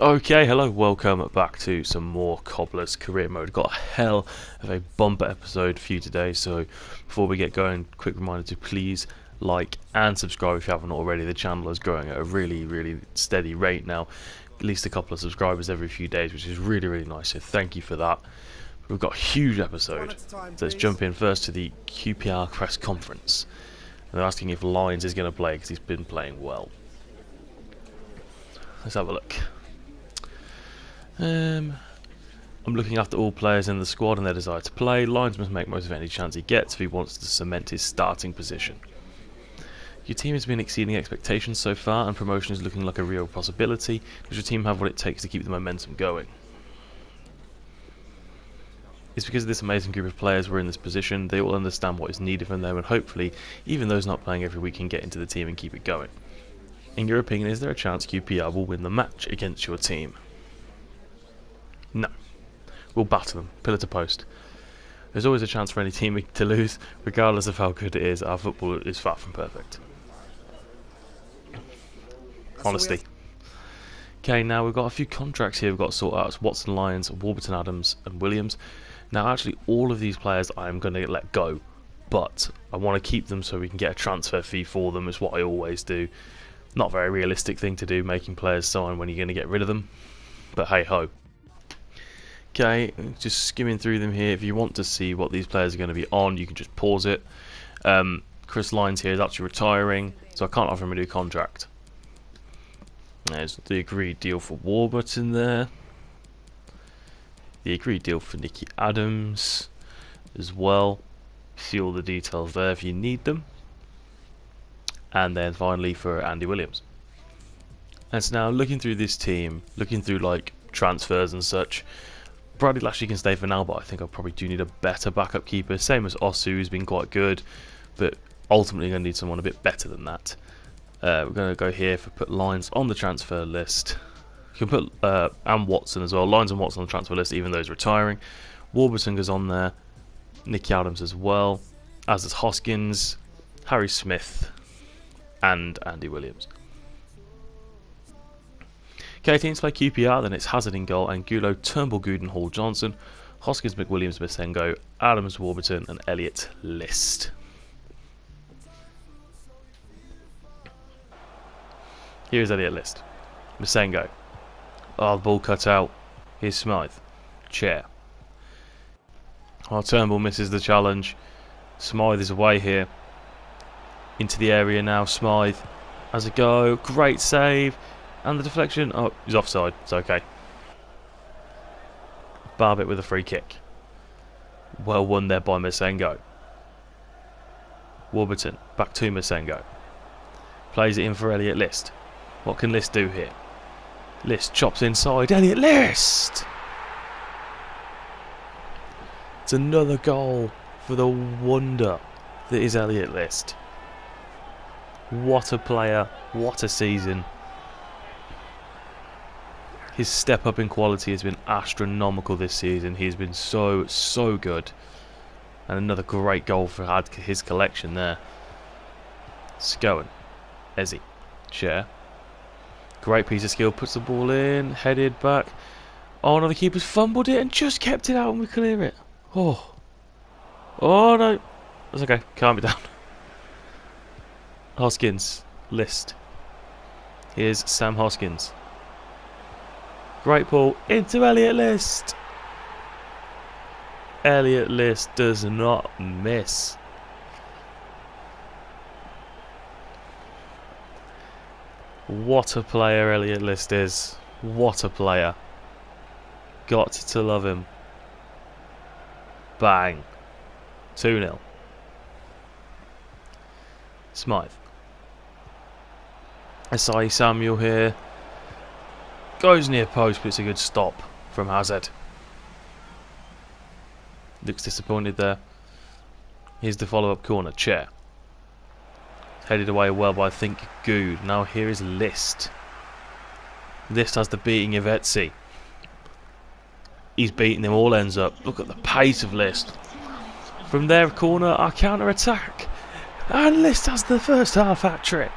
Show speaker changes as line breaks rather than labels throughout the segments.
Okay, hello, welcome back to some more Cobbler's Career Mode. Got a hell of a bumper episode for you today, so before we get going, quick reminder to please like and subscribe if you haven't already. The channel is growing at a really steady rate now, at least a couple of subscribers every few days, which is really nice, so thank you for that. We've got a huge episode, so let's jump in first to the QPR press conference. And they're asking if Lyons is going to play because he's been playing well. Let's have a look. I'm looking after all players in the squad and their desire to play. Lyons must make most of any chance he gets if he wants to cement his starting position. Your team has been exceeding expectations so far and promotion is looking like a real possibility. Does your team have what it takes to keep the momentum going? It's because of this amazing group of players we're in this position. They all understand what is needed from them and hopefully even those not playing every week can get into the team and keep it going. In your opinion, is there a chance QPR will win the match against your team? No. We'll batter them, pillar to post. There's always a chance for any team to lose, regardless of how good it is. Our football is far from perfect. Honesty. Okay, now we've got a few contracts here we've got to sort out. It's Watson, Lyons, Warburton, Adams and Williams. Now actually all of these players I'm going to let go, but I want to keep them so we can get a transfer fee for them. Is what I always do. Not a very realistic thing to do, making players sign when you're going to get rid of them, but hey ho. Okay, just skimming through them here. If you want to see what these players are going to be on, you can just pause it. Chris Lyons here is actually retiring, so I can't offer him a new contract. There's the agreed deal for Warburton there. The agreed deal for Nicky Adams as well. See all the details there if you need them. And then finally for Andy Williams. And so now looking through this team, looking through like transfers and such, Bradley Lashley can stay for now, but I think I probably do need a better backup keeper. Same as Osu, who's been quite good, but ultimately going to need someone a bit better than that. We're going to go here for put Lyons on the transfer list. You can put and Watson as well. Lyons and Watson on the transfer list, even though he's retiring. Warburton goes on there. Nicky Adams as well, as does Hoskins, Harry Smith, and Andy Williams. Okay, teams play QPR, then it's Hazard in goal, Angulo, Turnbull, Gooden, Hall, Johnson, Hoskins, McWilliams, Masengo, Adams, Warburton, and Elliott List. Here's Elliott List. Masengo. Oh, the ball cut out. Here's Smythe. Chair. Oh, Turnbull misses the challenge. Smythe is away here. Into the area now. Smythe has a go. Great save. And the deflection, oh, he's offside, it's okay. Barbit with a free kick. Well won there by Masengo. Warburton, back to Masengo. Plays it in for Elliott List. What can List do here? List chops inside, Elliott List! It's another goal for the wonder that is Elliott List. What a player, what a season. His step up in quality has been astronomical this season. He's been so good. And another great goal for his collection there. Scowen. Ezzy. Share. Great piece of skill. Puts the ball in. Headed back. Oh no, the keeper's fumbled it and just kept it out and we clear it. Oh. Oh no. That's okay. Calm it down. Hoskins. List. Here's Sam Hoskins. Great ball into Elliott List. Elliott List does not miss. What a player Elliott List is. What a player. Got to love him. Bang. 2-0. Smythe. Asai Samuel here. Goes near post, but it's a good stop from Hazard. Looks disappointed there. Here's the follow-up corner. Chair. Headed away well by, I think, Good. Now here is List. List has the beating of Etsy. He's beating them all ends up. Look at the pace of List. From their corner, our counter-attack. And List has the first half hat-trick.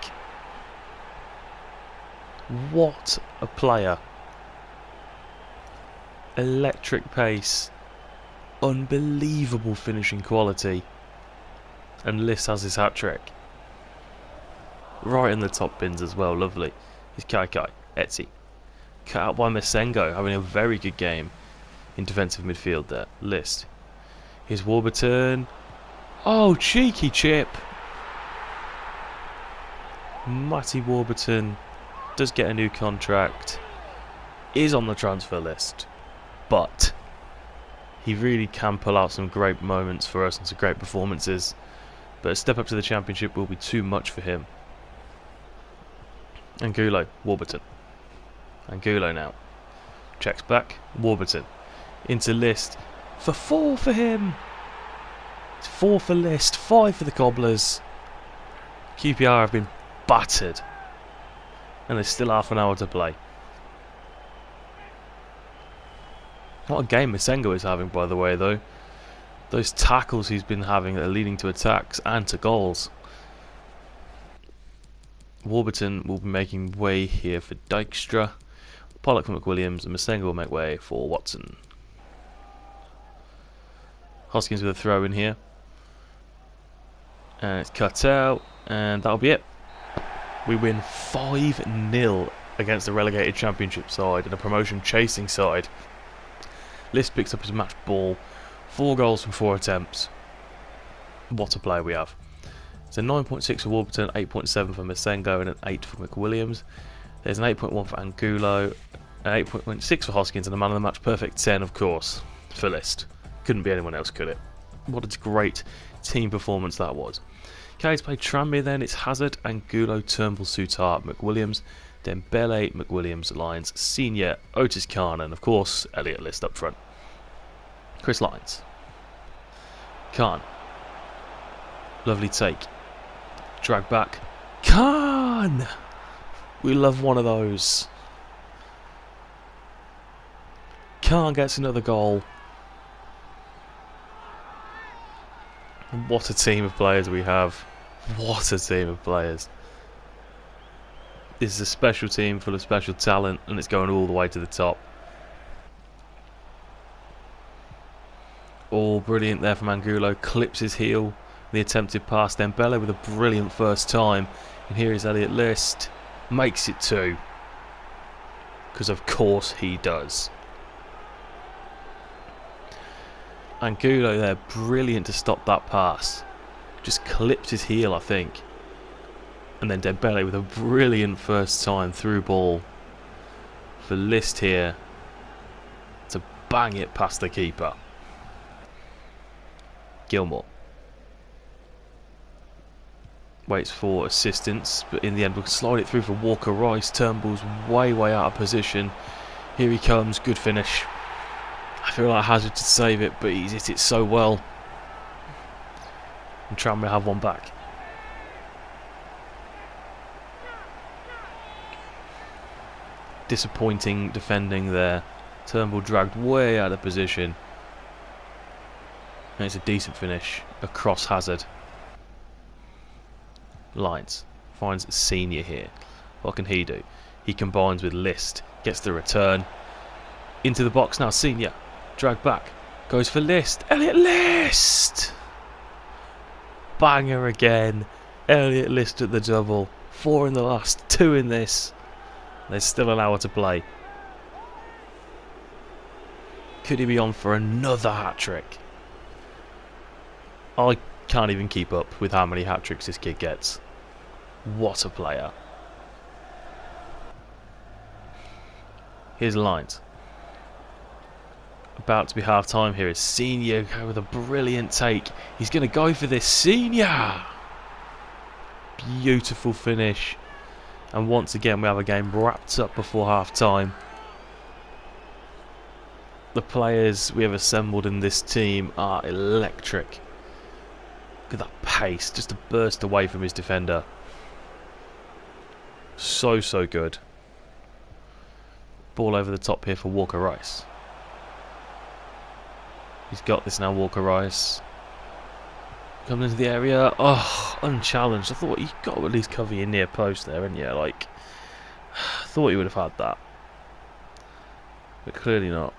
What a player. Electric pace. Unbelievable finishing quality. And List has his hat-trick. Right in the top bins as well, lovely. He's Kai, Etsy. Cut out by Masengo, having a very good game in defensive midfield there. List. Here's Warburton. Oh, cheeky chip. Matty Warburton does get a new contract. Is on the transfer list. But he really can pull out some great moments for us and some great performances. But a step up to the championship will be too much for him. Angulo, Warburton. Angulo now. Checks back. Warburton. Into List. For 4 for him. It's 4 for List. 5 for the Cobblers. QPR have been battered. And there's still half an hour to play. What a game Masengo is having, by the way, though. Those tackles he's been having are leading to attacks and to goals. Warburton will be making way here for Dykstra. Pollock for McWilliams, and Masengo will make way for Watson. Hoskins with a throw in here. And it's cut out, and that'll be it. We win 5-0 against the relegated championship side and a promotion chasing side. List picks up his match ball. 4 goals from 4 attempts. What a player we have. It's a 9.6 for Warburton, 8.7 for Masengo, and an 8 for McWilliams. There's an 8.1 for Angulo, an 8.6 for Hoskins, and a man of the match perfect 10, of course, for List. Couldn't be anyone else, could it? What a great team performance that was. Okay, to play Tranmere then, it's Hazard, Angulo, Turnbull, Souttar, McWilliams, Dembele, McWilliams, Lyons, Senior, Otis Khan, and of course, Elliott List up front. Chris Lyons. Khan. Lovely take. Drag back. Khan! We love one of those. Khan gets another goal. What a team of players we have. What a team of players. This is a special team full of special talent, and it's going all the way to the top. Oh, brilliant there from Angulo. Clips his heel. The attempted pass. Dembele with a brilliant first time. And here is Elliott List. Makes it 2. Because of course he does. Angulo there. Brilliant to stop that pass. Just clipped his heel, I think. And then Dembele with a brilliant first time through ball for List here to bang it past the keeper. Gilmore waits for assistance, but in the end we'll slide it through for Walker Rice. Turnbull's way out of position. Here he comes, good finish. I feel like Hazard to save it, but he's hit it so well. And Tranmere have one back. Disappointing defending there. Turnbull dragged way out of position. And it's a decent finish across Hazard. Lyons finds Senior here. What can he do? He combines with List. Gets the return. Into the box now. Senior. Drag back. Goes for List. Elliott List! Banger again. Elliott List at the double. 4 in the last. 2 in this. There's still an hour to play. Could he be on for another hat-trick? I can't even keep up with how many hat-tricks this kid gets. What a player. Here's Lyons. About to be half-time here is Senior with a brilliant take. He's going to go for this. Senior! Beautiful finish. And once again we have a game wrapped up before half-time. The players we have assembled in this team are electric. Look at that pace, just a burst away from his defender. So good. Ball over the top here for Walker Rice. He's got this now, Walker Rice. Coming into the area. Oh, unchallenged. I thought you got to at least cover your near post there, hadn't you? Like, I thought you would have had that. But clearly not.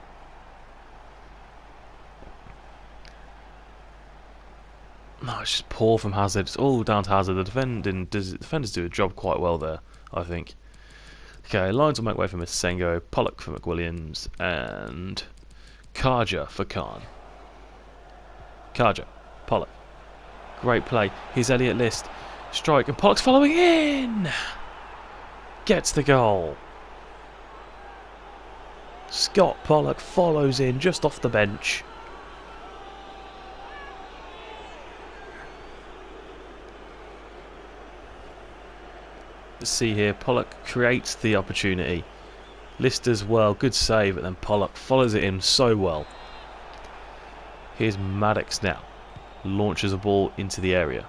No, it's just poor from Hazard. It's all down to Hazard. The defenders do a job quite well there, I think. Okay, lines will make way for Masengo, Pollock for McWilliams, and Karja for Khan. Karja, Pollock. Great play. Here's Elliot List. Strike, and Pollock's following in! Gets the goal. Scott Pollock follows in just off the bench. Let's see here, Pollock creates the opportunity. List as well, good save, but then Pollock follows it in so well. Here's Maddox now. Launches a ball into the area.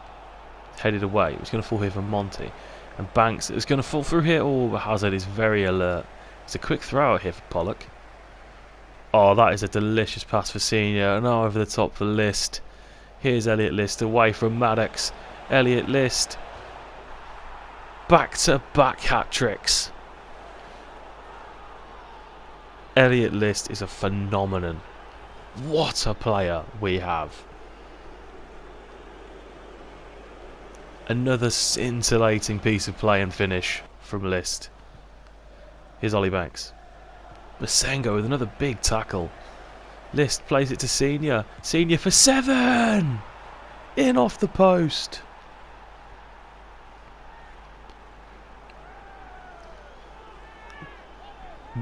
Headed away. It's going to fall here for Monty. And Banks is going to fall through here. Oh, but Hazard is very alert. It's a quick throw out here for Pollock. Oh, that is a delicious pass for Senior. And now over the top for List. Here's Elliot List away from Maddox. Elliot List. Back-to-back hat-tricks. Elliot List is a phenomenon. What a player we have. Another scintillating piece of play and finish from List. Here's Ollie Banks. Masengo with another big tackle. List plays it to Senior. Senior for 7! In off the post.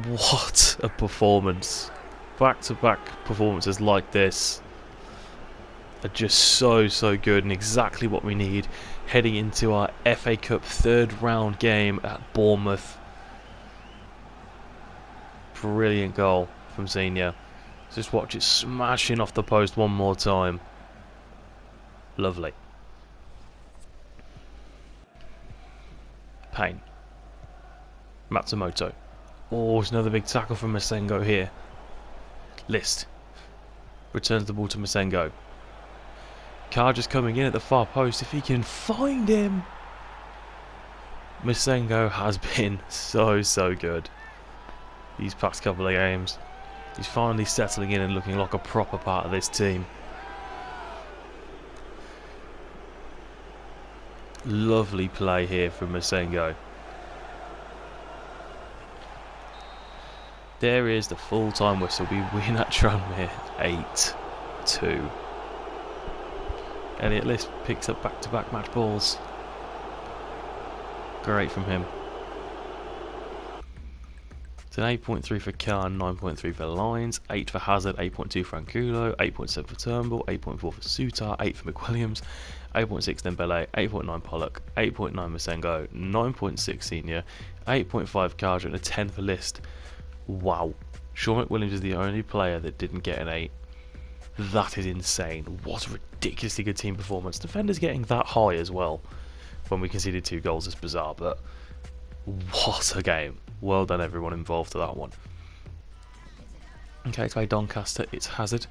What a performance. Back-to-back performances like this are just so good and exactly what we need heading into our FA Cup third round game at Bournemouth. Brilliant goal from Senior. Just watch it smashing off the post one more time. Lovely. Payne. Matsumoto. Oh, it's another big tackle from Masengo here. List. Returns the ball to Masengo. Karja's coming in at the far post. If he can find him. Masengo has been so good these past couple of games. He's finally settling in and looking like a proper part of this team. Lovely play here from Masengo. There is the full-time whistle. We win at Tranmere 8-2. Elliot List picks up back-to-back match balls. Great from him. It's an 8.3 for Khan, 9.3 for Lyons, 8 for Hazard, 8.2 for Angulo, 8.7 for Turnbull, 8.4 for Sutar, 8 for McWilliams, 8.6 Dembele, 8.9 Pollock, 8.9 Masengo, 9.6 Senior, 8.5 Karja and a 10 for List. Wow. Sean McWilliams is the only player that didn't get an 8. That is insane. What a ridiculously good team performance. Defenders getting that high as well. When we conceded 2 goals is bizarre, but what a game. Well done everyone involved to that one. Okay, to play Doncaster, it's Hazard,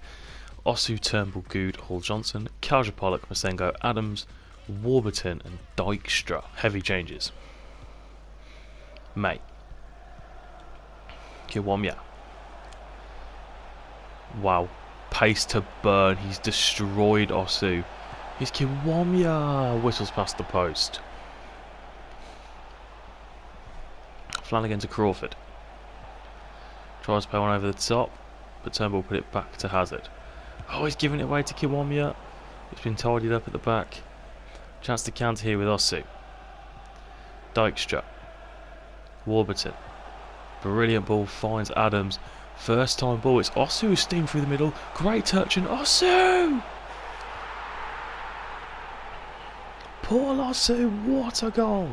Osu, Turnbull, Good, Hall Johnson, Karja, Pollock, Masengo, Adams, Warburton and Dykstra. Heavy changes. May. Kiwamya. Wow. Pace to burn. He's destroyed Osu. Here's Kiwamya. Whistles past the post. Flanagan to Crawford. Tries to play one over the top, but Turnbull put it back to Hazard. Oh, he's giving it away to Kiwamya. It's been tidied up at the back. Chance to counter here with Osu. Dykstra. Warburton. Brilliant ball, finds Adams. First time ball, it's Osu who's steamed through the middle. Great touch and Osu! Paul Osu, what a goal!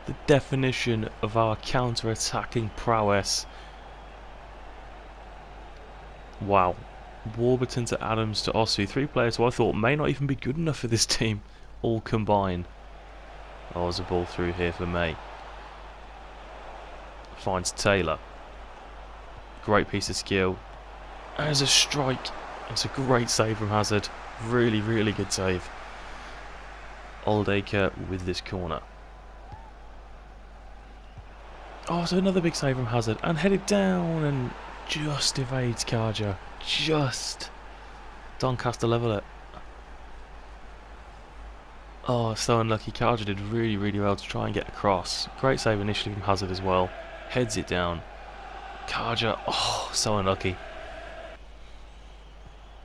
The definition of our counter-attacking prowess. Wow. Warburton to Adams to Osu. 3 players who I thought may not even be good enough for this team, all combined. Oh, there's a ball through here for May. Finds Taylor. Great piece of skill. There's a strike. It's a great save from Hazard. Really good save. Oldacre with this corner. Oh, so another big save from Hazard. And headed down and just evades Karja. Just. Doncaster level it. Oh, so unlucky. Carter did really, really well to try and get across. Great save initially from Hazard as well. Heads it down. Karja, oh, so unlucky.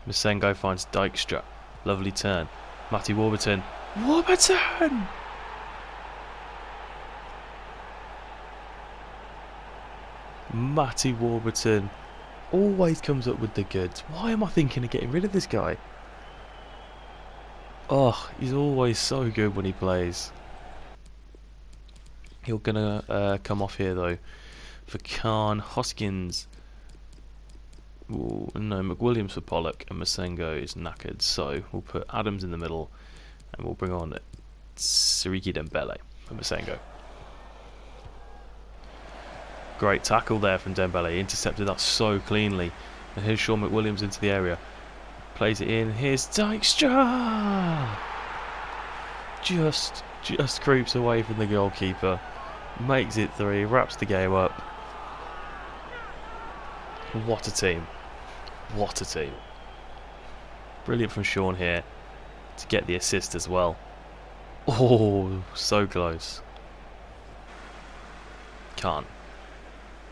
Masengo finds Dykstra. Lovely turn. Matty Warburton. Warburton! Matty Warburton always comes up with the goods. Why am I thinking of getting rid of this guy? Oh, he's always so good when he plays. He's gonna come off here though for Khan, Hoskins. Ooh, no, McWilliams for Pollock, and Masengo is knackered. So we'll put Adams in the middle, and we'll bring on Siriki Dembele for Masengo. Great tackle there from Dembele, intercepted that so cleanly. And here's Sean McWilliams into the area. Plays it in, here's Dykstra! Just creeps away from the goalkeeper. Makes it 3, wraps the game up. What a team. What a team. Brilliant from Sean here to get the assist as well. Oh, so close. Can't.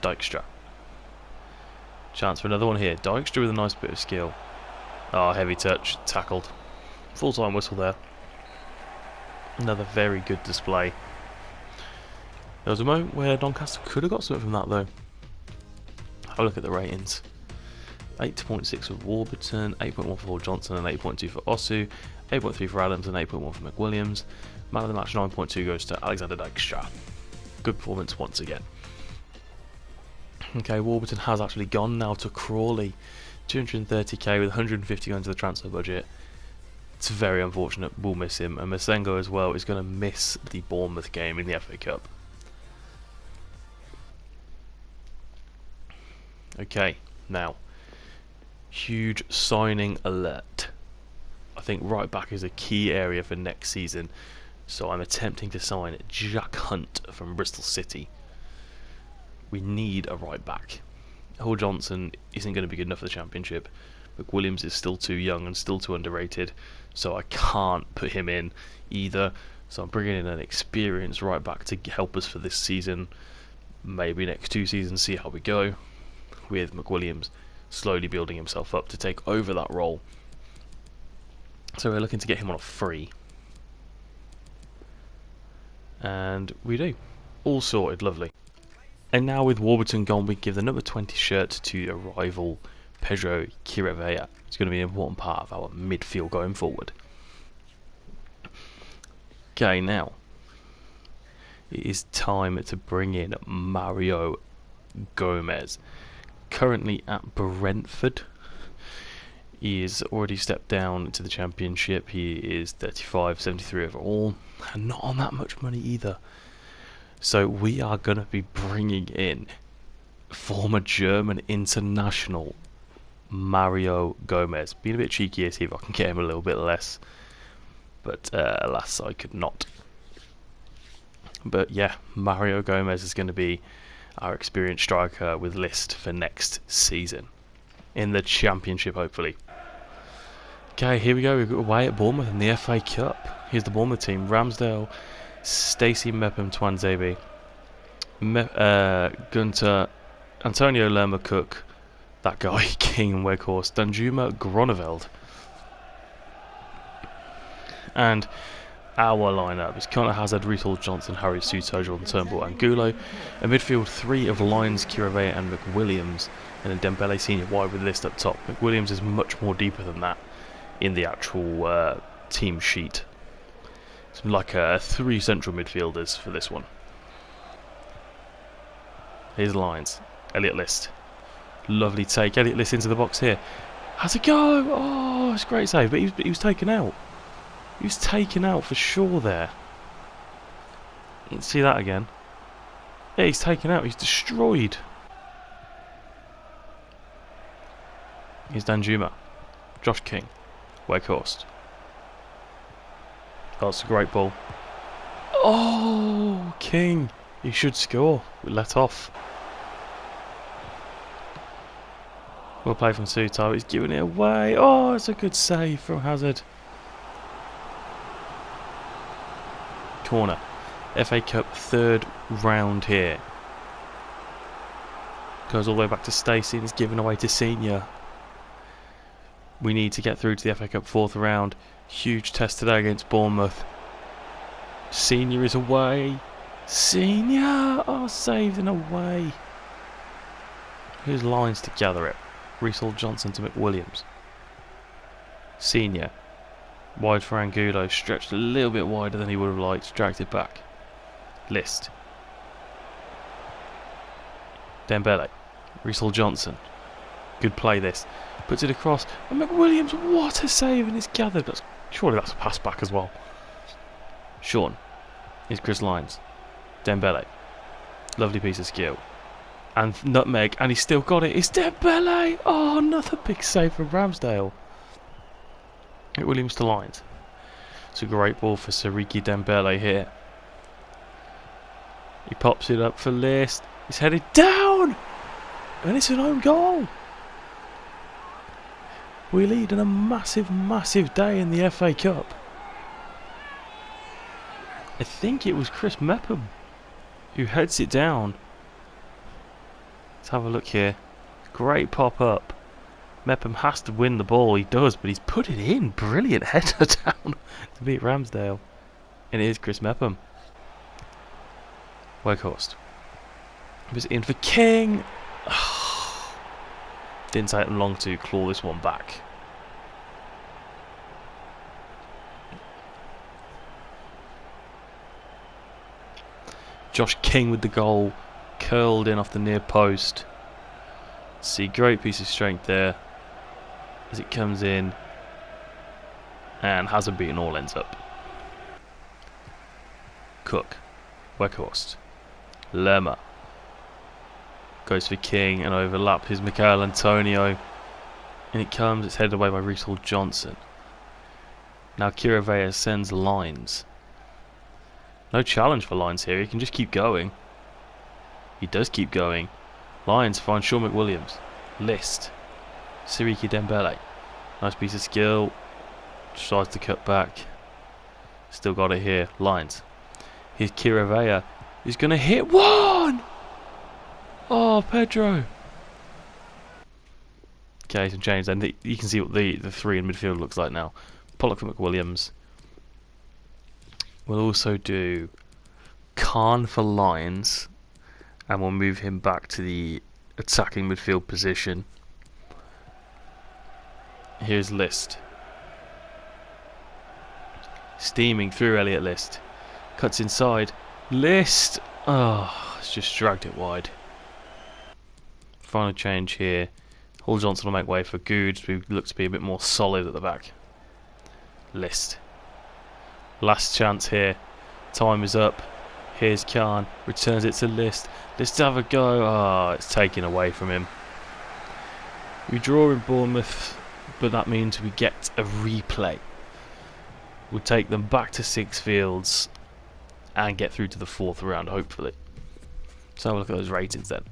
Dykstra. Chance for another one here. Dykstra with a nice bit of skill. Oh, heavy touch. Tackled. Full-time whistle there. Another very good display. There was a moment where Doncaster could have got something from that though. Have a look at the ratings. 8.6 for Warburton, 8.1 for Johnson and 8.2 for Osu, 8.3 for Adams and 8.1 for McWilliams. Man of the match 9.2 goes to Alexander Dykstra. Good performance once again. Okay, Warburton has actually gone now to Crawley. 230k with 150 going to the transfer budget. It's very unfortunate, we'll miss him. And Masengo as well is going to miss the Bournemouth game in the FA Cup. Okay, now, huge signing alert. I think right back is a key area for next season. So I'm attempting to sign Jack Hunt from Bristol City. We need a right back. Hull Johnson isn't going to be good enough for the Championship. McWilliams is still too young and still too underrated, so I can't put him in either. So I'm bringing in an experienced right back to help us for this season. Maybe next 2 seasons, see how we go. With McWilliams slowly building himself up to take over that role. So we're looking to get him on a free. And we do. All sorted, lovely. And now with Warburton gone, we give the number 20 shirt to a rival, Pedro Chirivella. It's going to be an important part of our midfield going forward. Okay, now it is time to bring in Mario Gomez. Currently at Brentford. He is already stepped down to the Championship. He is 35, 73 overall, and not on that much money either. So we are going to be bringing in former German international Mario Gomez. Being a bit cheeky here, see if I can get him a little bit less. But alas, I could not. But yeah, Mario Gomez is going to be our experienced striker with list for next season. In the Championship, hopefully. Okay, here we go. We've got away at Bournemouth in the FA Cup. Here's the Bournemouth team. Ramsdale, Stacey Mepham Twanzebe, Gunter, Antonio Lerma Cook, that guy, King and Weghorst, Danjuma Groneveld. And our lineup is Connor Hazard, Reece Johnson, Harry Souttar, Jordan Turnbull and Gulo. A midfield 3 of Lyons, Chirivella and McWilliams. And then Dembele senior wide with the list up top. McWilliams is much more deeper than that in the actual team sheet. It's like 3 central midfielders for this one. Here's Lyons. Elliot List. Lovely take. Elliot List into the box here. Has a go! Oh, it's a great save, but he was taken out. He was taken out for sure there. Let's see that again. Yeah, he's taken out. He's destroyed. Here's Danjuma. Josh King. Weghorst. Oh, it's a great ball. Oh, King. He should score. We let off. Well played from Suto. He's giving it away. Oh, it's a good save from Hazard. Corner. FA Cup third round here. Goes all the way back to Stacey and is given away to Senior. We need to get through to the FA Cup fourth round. Huge test today against Bournemouth. Senior is away. Senior! Oh, saved and away. Who's lines to gather it? Reese Johnson to McWilliams. Senior. Wide for Angulo. Stretched a little bit wider than he would have liked. Dragged it back. List. Dembele. Reese Johnson. Good play this. Puts it across. And McWilliams, what a save, and it's gathered. Surely that's a pass back as well. Sean. Here's Chris Lyons. Dembele. Lovely piece of skill. And nutmeg, and he's still got it. It's Dembele! Oh, another big save from Ramsdale. McWilliams to Lyons. It's a great ball for Sariki Dembele here. He pops it up for List. He's headed down! And it's an own goal. We lead in a massive, massive day in the FA Cup. I think it was Chris Mepham who heads it down. Let's have a look here. Great pop up. Mepham has to win the ball. He does, but he's put it in. Brilliant header down to beat Ramsdale. And it is Chris Mepham. Weghorst. Was in for King. Didn't take them long to claw this one back. Josh King with the goal, curled in off the near post. See, great piece of strength there as it comes in, and hasn't beaten all ends up. Cook, Weghorst, Lerma goes for King and overlaps his Michael Antonio, and it comes. It's headed away by Reese Johnson. Now Kiravea sends Lines. No challenge for Lyons here, he can just keep going. He does keep going. Lyons finds Sean McWilliams. List. Sariki Dembele. Nice piece of skill. Tries to cut back. Still got it here. Lyons. Here's Kiravea. He's going to hit one! Oh, Pedro. Okay, some change then. You can see what the three in midfield looks like now. Pollock for McWilliams. We'll also do Khan for Lyons, and we'll move him back to the attacking midfield position. Here's List. Steaming through Elliot List. Cuts inside. List! Oh, it's just dragged it wide. Final change here. Hall Johnson will make way for Goods, who looks to be a bit more solid at the back. List. Last chance here. Time is up. Here's Khan. Returns it to List. List to have a go. Oh, it's taken away from him. We draw in Bournemouth, but that means we get a replay. We'll take them back to Six Fields and get through to the fourth round, hopefully. So have a look at those ratings then.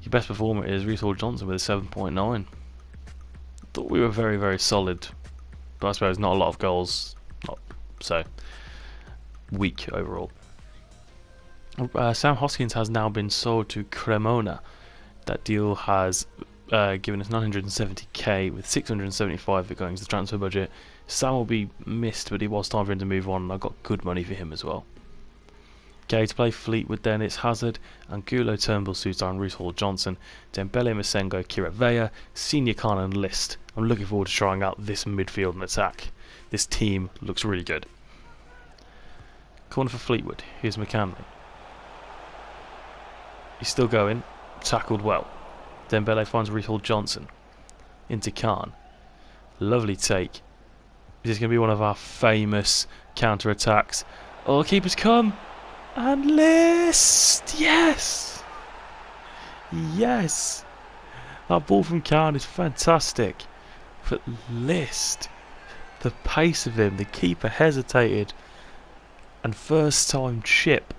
Your best performer is Reese Johnson with a 7.9. Thought we were very, very solid, but I suppose not a lot of goals. So, weak overall. Sam Hoskins has now been sold to Cremona. That deal has given us 970k with 675 of it going to the transfer budget. Sam will be missed, but it was time for him to move on, and I got good money for him as well. Okay, to play Fleetwood then, it's Hazard, Angulo, Turnbull, Sutar and Reese Johnson, Dembele, Masengo, Kiravea, Senior Khan and List. I'm looking forward to trying out this midfield and attack. This team looks really good. Corner for Fleetwood. Here's McCanley. He's still going. Tackled well. Dembele finds Reese Johnson. Into Khan. Lovely take. This is going to be one of our famous counter-attacks. Oh, keeper's come. And List! Yes! Yes! That ball from Khan is fantastic. But List, the pace of him, the keeper hesitated. And first time chip.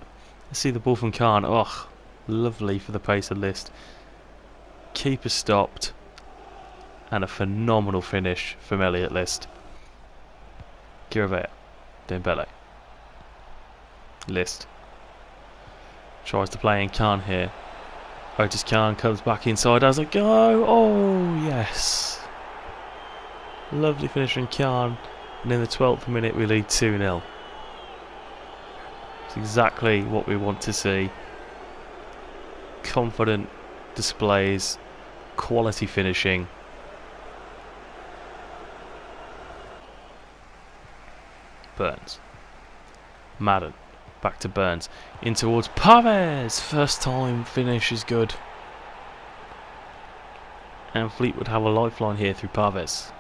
Let's see the ball from Khan. Oh, lovely for the pace of List. Keeper stopped. And a phenomenal finish from Elliott List. Kiravea, Dembele, List tries to play in Khan here. Otis Khan comes back inside as a go. Oh yes, lovely finish from Khan, and in the 12th minute we lead 2-0. It's exactly what we want to see. Confident displays, quality finishing. Burns, Madden, back to Burns, in towards Paves. First time finish is good, and Fleetwood have a lifeline here through Paves.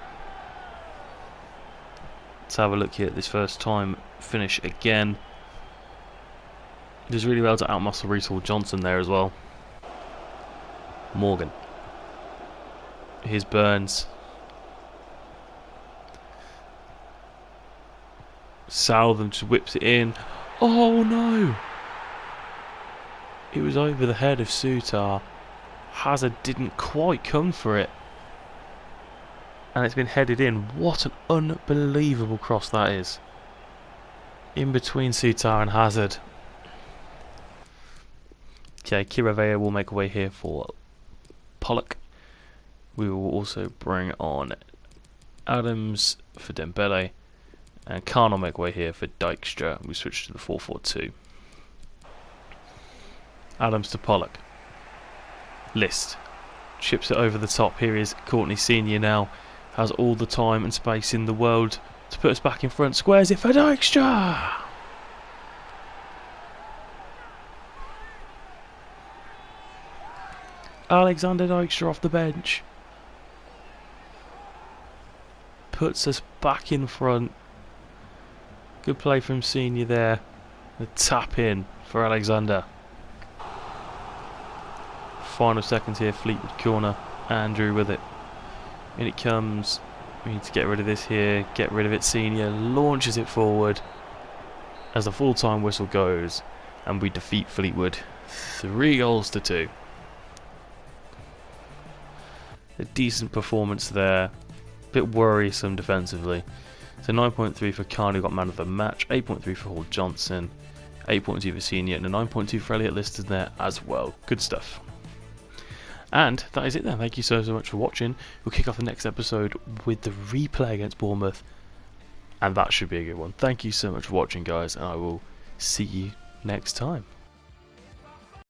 Let's have a look here at this first time finish again. Does really well to outmuscle Reece Johnson there as well. Morgan, here's Burns. Southern just whips it in. Oh no! It was over the head of Sutar. Hazard didn't quite come for it, and it's been headed in. What an unbelievable cross that is. In between Sutar and Hazard. Okay, Kiravea will make a way here for Pollock. We will also bring on Adams for Dembele. And Khan will make way here for Dijkstra. We switch to the 4-4-2. Adams to Pollock. List. Chips it over the top. Here is Courtney Senior now. Has all the time and space in the world to put us back in front. Squares it for Dijkstra. Alexander Dijkstra off the bench. Puts us back in front. Good play from Senior there. The tap in for Alexander. Final seconds here, Fleetwood corner. Andrew with it. In it comes. We need to get rid of this here. Get rid of it. Senior launches it forward as the full-time whistle goes, and we defeat Fleetwood 3-2. A decent performance there. Bit worrisome defensively. So 9.3 for Khan, who got man of the match, 8.3 for Hall Johnson, 8.2 for Senior, and a 9.2 for Elliott listed there as well. Good stuff. And that is it then. Thank you so much for watching. We'll kick off the next episode with the replay against Bournemouth, and that should be a good one. Thank you so much for watching, guys, and I will see you next time.